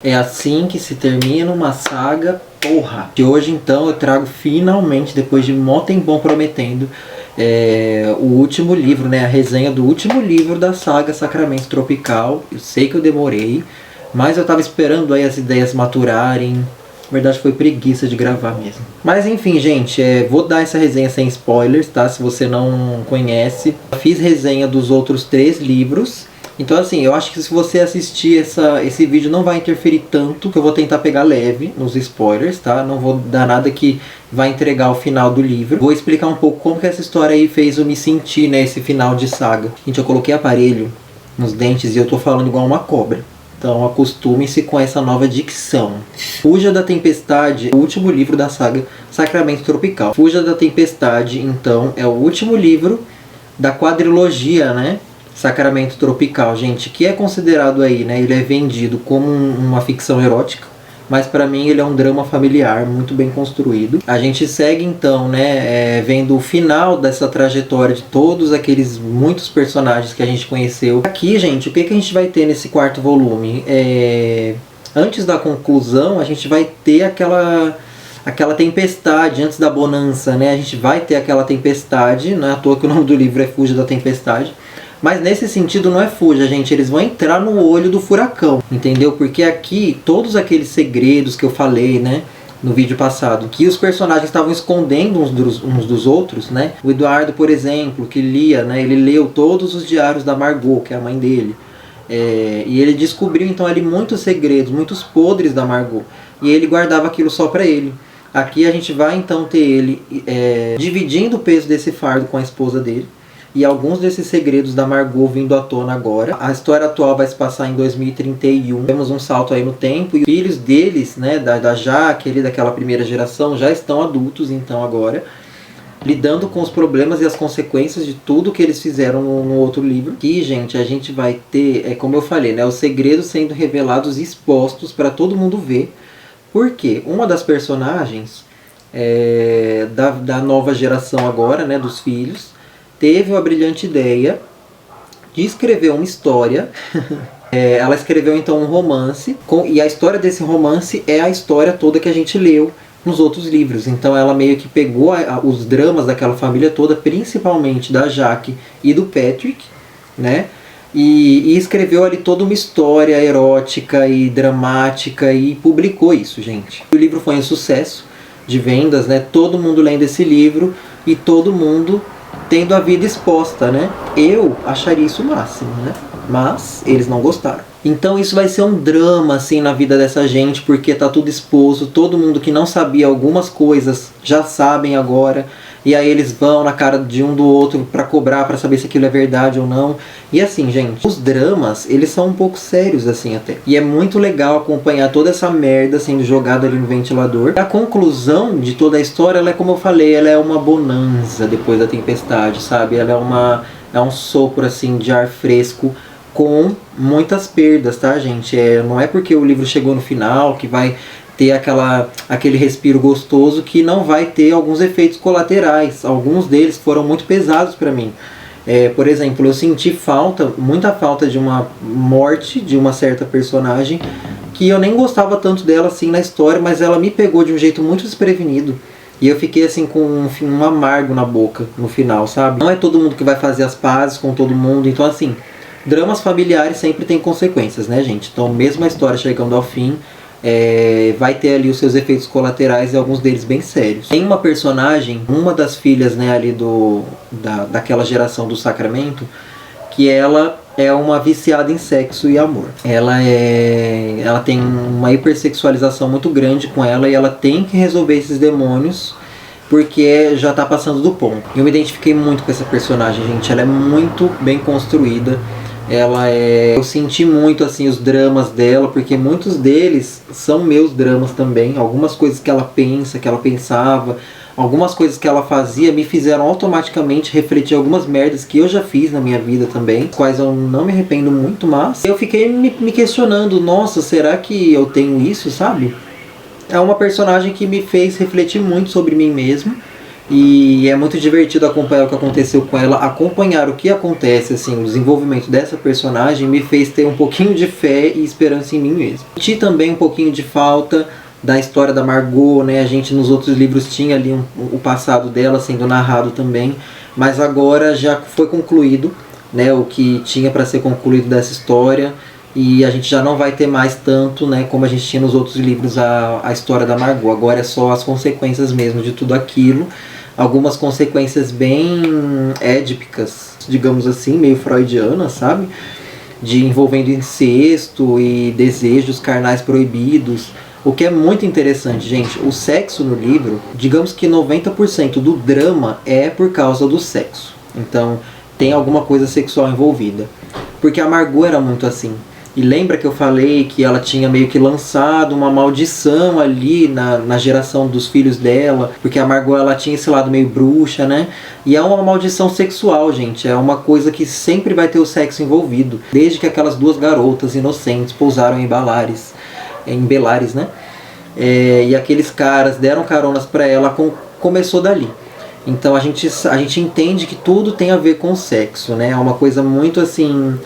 É assim que se termina uma saga, porra! E hoje então eu trago finalmente, depois de mó tempão prometendo, o último livro, né? A resenha do último livro da saga Sacramento Tropical. Eu sei que eu demorei, mas eu tava esperando aí as ideias maturarem. Na verdade foi preguiça de gravar mesmo. Mas enfim, gente, vou dar essa resenha sem spoilers, tá? Se você não conhece. Fiz resenha dos outros 3 livros. Então assim, eu acho que se você assistir esse vídeo não vai interferir tanto, que eu vou tentar pegar leve nos spoilers, tá? Não vou dar nada que vai entregar o final do livro. Vou explicar um pouco como que essa história aí fez eu me sentir, né, esse final de saga. Gente, eu coloquei aparelho nos dentes e eu tô falando igual uma cobra. Então acostume-se com essa nova dicção. Fuja da Tempestade, o último livro da saga Sacramento Tropical. Fuja da Tempestade, então, é o último livro da quadrilogia, né? Sacramento Tropical, gente, que é considerado aí, né? Ele é vendido como uma ficção erótica, mas para mim ele é um drama familiar muito bem construído. A gente segue então, né, vendo o final dessa trajetória de todos aqueles muitos personagens que a gente conheceu. Aqui, gente, o que a gente vai ter nesse 4º volume? Antes da conclusão, a gente vai ter aquela tempestade antes da bonança, né? A gente vai ter aquela tempestade, não é à toa que o nome do livro é Fuja da Tempestade. Mas nesse sentido não é fuja, gente, eles vão entrar no olho do furacão, entendeu? Porque aqui, todos aqueles segredos que eu falei, né, no vídeo passado, que os personagens estavam escondendo uns dos outros, né? O Eduardo, por exemplo, que lia, né, ele leu todos os diários da Margot, que é a mãe dele. E ele descobriu, então, ali muitos segredos, muitos podres da Margot. E ele guardava aquilo só pra ele. Aqui a gente vai, então, ter ele dividindo o peso desse fardo com a esposa dele. E alguns desses segredos da Margot vindo à tona agora. A história atual vai se passar em 2031. Temos um salto aí no tempo. E os filhos deles, né, da Jaque, ali, daquela primeira geração, já estão adultos, então, agora. Lidando com os problemas e as consequências de tudo que eles fizeram no outro livro. Aqui, gente, a gente vai ter, como eu falei, né, os segredos sendo revelados e expostos para todo mundo ver. Porque uma das personagens da nova geração agora, né, dos filhos, teve uma brilhante ideia de escrever uma história. Ela escreveu então um romance, e a história desse romance é a história toda que a gente leu nos outros livros. Então ela meio que pegou os dramas daquela família toda, principalmente da Jaque e do Patrick, né? E escreveu ali toda uma história erótica e dramática e publicou isso, gente. O livro foi um sucesso de vendas, né? Todo mundo lendo esse livro e todo mundo tendo a vida exposta, né? Eu acharia isso o máximo, né? Mas eles não gostaram. Então isso vai ser um drama, assim, na vida dessa gente, porque tá tudo exposto, todo mundo que não sabia algumas coisas já sabem agora, e aí eles vão na cara de um do outro pra cobrar, pra saber se aquilo é verdade ou não. E assim, gente, os dramas, eles são um pouco sérios, assim, até. E é muito legal acompanhar toda essa merda sendo jogada ali no ventilador. A conclusão de toda a história, ela é, como eu falei, ela é uma bonança depois da tempestade, sabe? Ela é um sopro, assim, de ar fresco, com muitas perdas, tá, gente? Não é porque o livro chegou no final que vai ter aquele respiro gostoso que não vai ter alguns efeitos colaterais. Alguns deles foram muito pesados para mim. Por exemplo, eu senti muita falta de uma morte de uma certa personagem que eu nem gostava tanto dela assim na história, mas ela me pegou de um jeito muito desprevenido. E eu fiquei assim com um amargo na boca no final, sabe? Não é todo mundo que vai fazer as pazes com todo mundo, então assim, dramas familiares sempre têm consequências, né, gente? Então, mesmo a história chegando ao fim, vai ter ali os seus efeitos colaterais e alguns deles bem sérios. Tem uma personagem, uma das filhas, né, ali daquela geração do Sacramento, que ela é uma viciada em sexo e amor. Ela tem uma hipersexualização muito grande com ela e ela tem que resolver esses demônios porque já tá passando do ponto. Eu me identifiquei muito com essa personagem, gente. Ela é muito bem construída. Eu senti muito assim os dramas dela, porque muitos deles são meus dramas também. Algumas coisas que ela pensa, que ela pensava, algumas coisas que ela fazia me fizeram automaticamente refletir algumas merdas que eu já fiz na minha vida também, quais eu não me arrependo muito, mas eu fiquei me questionando, nossa, será que eu tenho isso, sabe? É uma personagem que me fez refletir muito sobre mim mesmo. E é muito divertido acompanhar o que aconteceu com ela. Acompanhar o que acontece, assim, o desenvolvimento dessa personagem me fez ter um pouquinho de fé e esperança em mim mesmo. Senti também um pouquinho de falta da história da Margot, né? A gente nos outros livros tinha ali o passado dela sendo narrado também, mas agora já foi concluído, né, o que tinha para ser concluído dessa história, e a gente já não vai ter mais tanto, né, como a gente tinha nos outros livros a história da Margot. Agora é só as consequências mesmo de tudo aquilo, algumas consequências bem édipicas, digamos assim, meio freudianas, sabe? De envolvendo incesto e desejos carnais proibidos. O que é muito interessante, gente, o sexo no livro, digamos que 90% do drama é por causa do sexo. Então, tem alguma coisa sexual envolvida. Porque a Margot era muito assim. E lembra que eu falei que ela tinha meio que lançado uma maldição ali na geração dos filhos dela, porque a Margot ela tinha esse lado meio bruxa, né? E é uma maldição sexual, gente. É uma coisa que sempre vai ter o sexo envolvido. Desde que aquelas duas garotas inocentes pousaram em Bellares, né? E aqueles caras deram caronas para ela, começou dali. Então a gente entende que tudo tem a ver com o sexo, né? É uma coisa muito assim,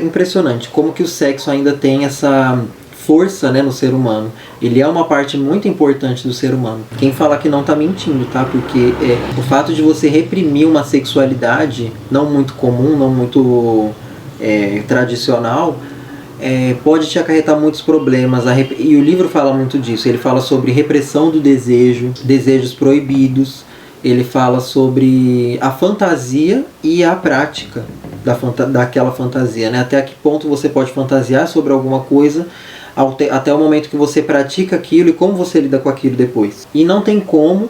impressionante, como que o sexo ainda tem essa força, né, no ser humano. Ele é uma parte muito importante do ser humano. Quem fala que não tá mentindo, tá? Porque o fato de você reprimir uma sexualidade não muito comum, não muito tradicional, pode te acarretar muitos problemas. E o livro fala muito disso. Ele fala sobre repressão do desejo, desejos proibidos. Ele fala sobre a fantasia e a prática daquela fantasia, né? Até que ponto você pode fantasiar sobre alguma coisa até o momento que você pratica aquilo e como você lida com aquilo depois. E não tem como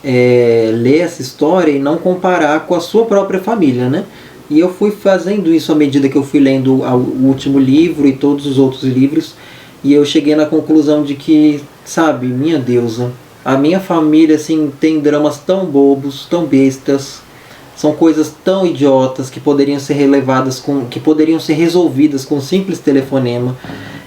ler essa história e não comparar com a sua própria família, né? E eu fui fazendo isso à medida que eu fui lendo o último livro e todos os outros livros, e eu cheguei na conclusão de que, sabe, minha deusa, a minha família assim tem dramas tão bobos, tão bestas, são coisas tão idiotas que poderiam ser que poderiam ser resolvidas com um simples telefonema,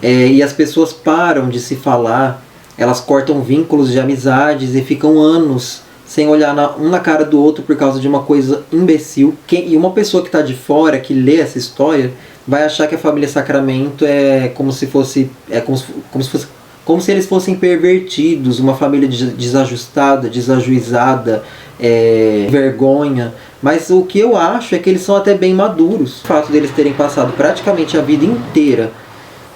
e as pessoas param de se falar, elas cortam vínculos de amizades e ficam anos sem olhar um na cara do outro por causa de uma coisa imbecil. E uma pessoa que está de fora, que lê essa história, vai achar que a família Sacramento é como se eles fossem pervertidos, uma família desajustada, desajuizada, vergonha. Mas o que eu acho é que eles são até bem maduros. O fato deles terem passado praticamente a vida inteira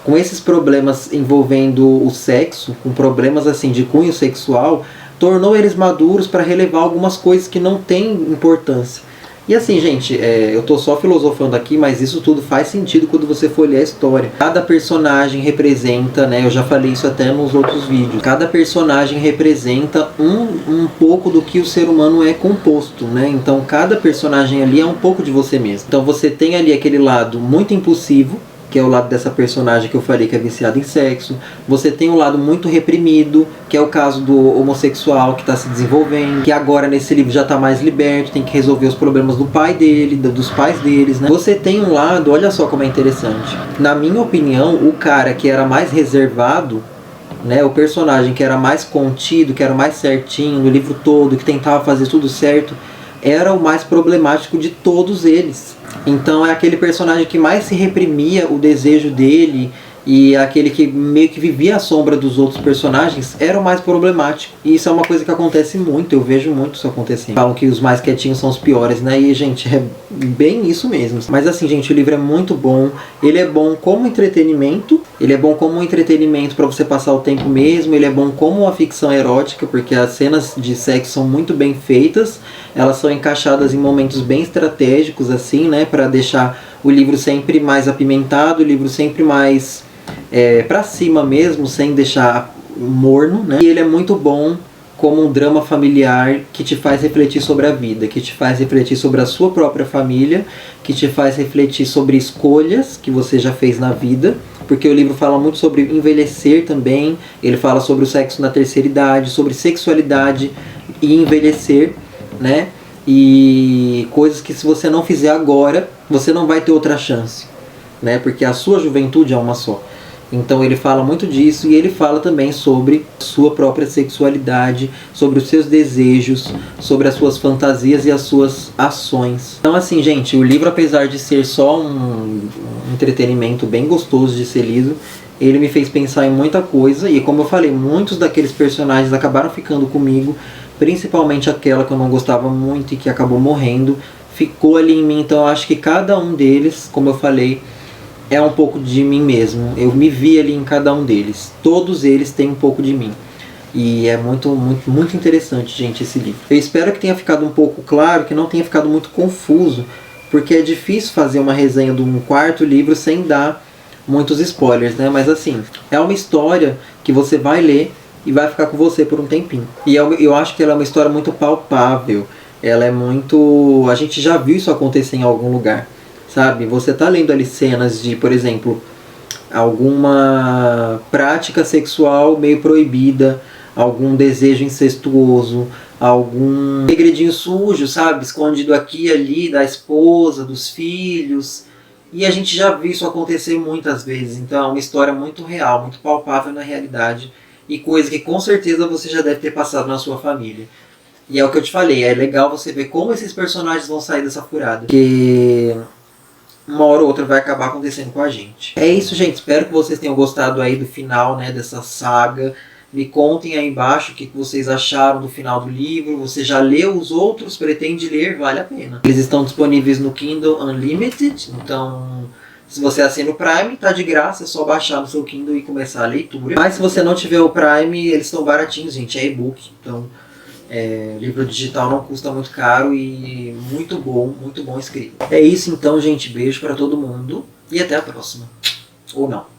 com esses problemas envolvendo o sexo, com problemas assim de cunho sexual, tornou eles maduros para relevar algumas coisas que não têm importância. E assim, gente, eu tô só filosofando aqui, mas isso tudo faz sentido quando você for ler a história. Cada personagem representa, né, eu já falei isso até nos outros vídeos, cada personagem representa um pouco do que o ser humano é composto, né? Então cada personagem ali é um pouco de você mesmo. Então você tem ali aquele lado muito impulsivo, que é o lado dessa personagem que eu falei que é viciada em sexo. Você tem um lado muito reprimido, que é o caso do homossexual que está se desenvolvendo, que agora nesse livro já está mais liberto, tem que resolver os problemas do pai dele, dos pais deles, né? Você tem um lado, olha só como é interessante. Na minha opinião, o cara que era mais reservado, né, o personagem que era mais contido, que era mais certinho no livro todo, que tentava fazer tudo certo, era o mais problemático de todos eles. Então é aquele personagem que mais se reprimia o desejo dele, e aquele que meio que vivia à sombra dos outros personagens era o mais problemático. E isso é uma coisa que acontece muito, eu vejo muito isso acontecendo. Falam que os mais quietinhos são os piores, né? E, gente, é bem isso mesmo. Mas assim, gente, o livro é muito bom. Ele é bom como entretenimento. Ele é bom como um entretenimento para você passar o tempo mesmo. Ele é bom como uma ficção erótica, porque as cenas de sexo são muito bem feitas. Elas são encaixadas em momentos bem estratégicos, assim, né? Para deixar o livro sempre mais apimentado, o livro sempre mais pra cima mesmo, sem deixar morno, né? E ele é muito bom como um drama familiar que te faz refletir sobre a vida, que te faz refletir sobre a sua própria família, que te faz refletir sobre escolhas que você já fez na vida, porque o livro fala muito sobre envelhecer também, ele fala sobre o sexo na terceira idade, sobre sexualidade e envelhecer, né? E coisas que se você não fizer agora, você não vai ter outra chance, né? Porque a sua juventude é uma só. Então ele fala muito disso, e ele fala também sobre sua própria sexualidade, sobre os seus desejos, sobre as suas fantasias e as suas ações. Então assim, gente, o livro, apesar de ser só um entretenimento bem gostoso de ser lido, ele me fez pensar em muita coisa, e como eu falei, muitos daqueles personagens acabaram ficando comigo, principalmente aquela que eu não gostava muito e que acabou morrendo, ficou ali em mim. Então eu acho que cada um deles, como eu falei, é um pouco de mim mesmo. Eu me vi ali em cada um deles. Todos eles têm um pouco de mim. E é muito interessante, gente, esse livro. Eu espero que tenha ficado um pouco claro, que não tenha ficado muito confuso, porque é difícil fazer uma resenha de um quarto livro sem dar muitos spoilers, né? Mas assim, é uma história que você vai ler e vai ficar com você por um tempinho. E eu acho que ela é uma história muito palpável. Ela é muito... A gente já viu isso acontecer em algum lugar, sabe? Você tá lendo ali cenas de, por exemplo, alguma prática sexual meio proibida, algum desejo incestuoso, algum segredinho sujo, sabe? Escondido aqui e ali da esposa, dos filhos. E a gente já viu isso acontecer muitas vezes. Então é uma história muito real, muito palpável na realidade, e coisa que com certeza você já deve ter passado na sua família. E é o que eu te falei, é legal você ver como esses personagens vão sair dessa furada, porque uma hora ou outra vai acabar acontecendo com a gente. É isso, gente. Espero que vocês tenham gostado aí do final, né, dessa saga. Me contem aí embaixo o que vocês acharam do final do livro. Você já leu os outros? Pretende ler? Vale a pena. Eles estão disponíveis no Kindle Unlimited. Então, se você assina o Prime, tá de graça. É só baixar no seu Kindle e começar a leitura. Mas se você não tiver o Prime, eles estão baratinhos, gente. É e-book. Então, livro digital não custa muito caro e muito bom escrito. É isso então, gente. Beijo pra todo mundo e até a próxima. Ou não.